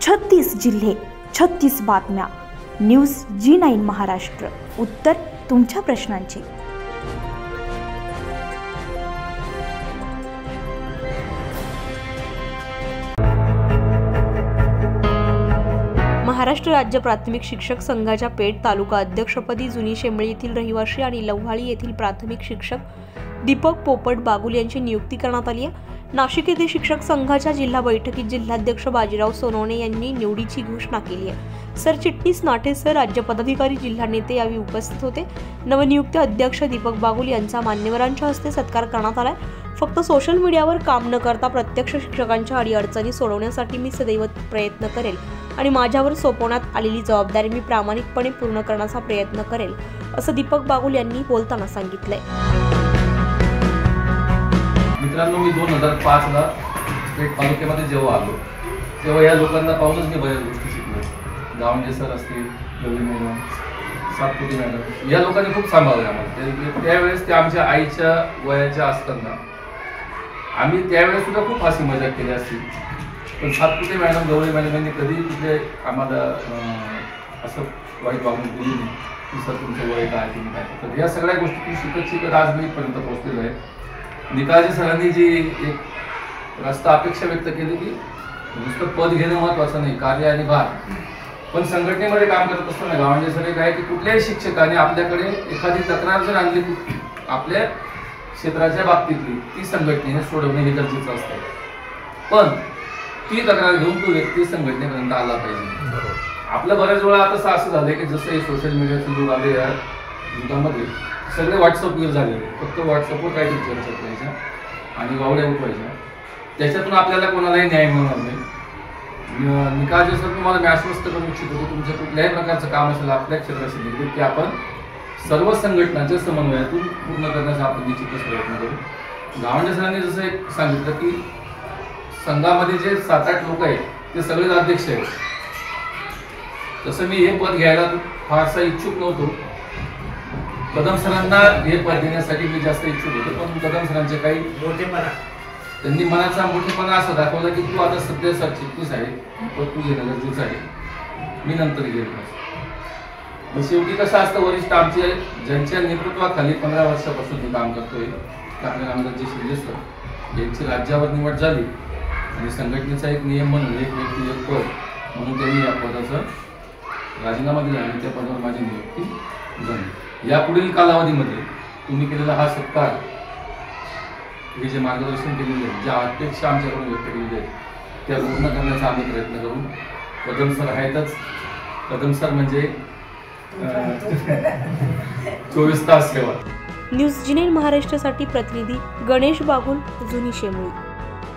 36 जिल्हे, 36 बातम्या. News G9 Maharashtra. उत्तर तुमच्या प्रश्नांची. महाराष्ट्र राज्य प्राथमिक शिक्षक संघाच्या पेठ तालुका अध्यक्षपदी जुनी शेंबळी येथील रहिवासी आणि लव्हाळी येथील प्राथमिक शिक्षक दीपक पोपट बागुल यांची नियुक्ती करण्यात आली आहे. नाशिक येथे शिक्षक संघाच्या जिल्हा बैठकीत जिल्हाध्यक्ष बाजीराव सोनवणे यांनी निवडीची घोषणा केली आहे. सरचिटणीस नाटे सर, राज्य पदाधिकारी, जिल्हा नेते यावेळी उपस्थित होते. नवनियुक्त अध्यक्ष दीपक बागुल यांचा मान्यवरांच्या हस्ते सत्कार करण्यात आला. फक्त सोशल मीडियावर काम न करता प्रत्यक्ष शिक्षकांच्या अडीअडचणी सोडवण्यासाठी मी सदैव प्रयत्न करेल आणि माझ्यावर सोपवण्यात आलेली जबाबदारी मी प्रामाणिकपणे पूर्ण करण्याचा प्रयत्न करेल, असं दीपक बागुल यांनी बोलताना सांगितलंय. मित्रांनो, मी 2005ला पेठ तालुक्यामध्ये जेव्हा आलो तेव्हा या लोकांना पाहूनच मी बऱ्याच गोष्टी शिकलो. गावंडे सर असतील, गवळी मॅडम, सातपुते मॅडम, या लोकांनी खूप सांभाळलं आम्हाला. त्यावेळेस ते आमच्या आईच्या वयाच्या असताना आम्ही त्यावेळेस सुद्धा खूप हसी मजा केली असतील, पण सातपुते मॅडम, गवळी मॅडम यांनी कधी तिथे आम्हाला असं वाईट वागणूक दिली नाही की सर तुमचं वय काय, तुम्ही काय. तर या सगळ्या गोष्टी शिकत शिकत आज मी इथपर्यंत पोहोचलेलो आहे. निकाळजे सरांनी जी एक रास्त अपेक्षा व्यक्त केली की नुसतं पद घेणं महत्त्वाचं नाही, कार्य आणि भार. पण संघटनेमध्ये काम करत असताना गावंडे सर एक आहे की कुठल्याही शिक्षकाने आपल्याकडे एखादी तक्रार जर आणली आपल्या क्षेत्राच्या बाबतीतली, ती संघटनेने सोडवणे हे गरजेचं असतं. पण ती तक्रार घेऊन तो व्यक्ती संघटनेपर्यंत आला पाहिजे. आपलं बऱ्याच वेळा आता असं झालंय की जसं हे सोशल मीडियाचे लोक आले या युगामध्ये सगळे व्हॉट्सअपवर झालेले, फक्त व्हॉट्सअपवर काहीतरी चर्चा करायच्या आणि वावड्या उठवायच्या. त्याच्यातून आपल्याला कोणालाही न्याय मिळणार नाही. निकाळजे सर, तुम्हाला मी आश्वस्त करू इच्छितो की तुमच्या कुठल्याही प्रकारचं काम असेल आपल्या क्षेत्राशी निगडीत की आपण सर्व संघटनांच्या समन्वयातून पूर्ण करण्याचा आपण निश्चितच प्रयत्न करू. गावंडे सरांनी जसं एक सांगितलं की संघामध्ये जे 7-8 लोक आहेत ते सगळेच अध्यक्ष आहेत. तसं मी हे पद घ्यायला फारसा इच्छुक नव्हतो. कदम सरांना हे पद देण्यासाठी मी जास्त इच्छुक होतो, पण कदम सरांचे काही मोठेपणा, त्यांनी मनाचा मोठेपणा असं दाखवला की तू आता सध्या सरचिटणीस आहे, पण तू घेणं गरजेचं आहे, मी नंतर घेईल. मग शेवटी कसं असतं, वरिष्ठ आमचे ज्यांच्या नेतृत्वाखाली 15 वर्षापासून मी काम करतोय, आपल्या नामदारजी शिंदे सर यांची राज्यावर निवड झाली आणि संघटनेचा एक नियम म्हणून एक व्यक्ती एक पद म्हणून त्यांनी या पदाचा राजीनामा दिला आणि त्या पदावर माझी नियुक्ती झाली. यापुढील कालावधीमध्ये तुम्ही केलेला हा सत्कार, हे जे मार्गदर्शन केलेले आहे, ज्या अपेक्षा आमच्याकडून व्यक्त केलेल्या आहेत त्या पूर्ण करण्याचा आम्ही प्रयत्न करू. कदम सर आहेतच. कदम सर म्हणजे 24 तास सेवा. न्यूज G9 महाराष्ट्रासाठी प्रतिनिधी गणेश बागुल, जुनी शेंबळी.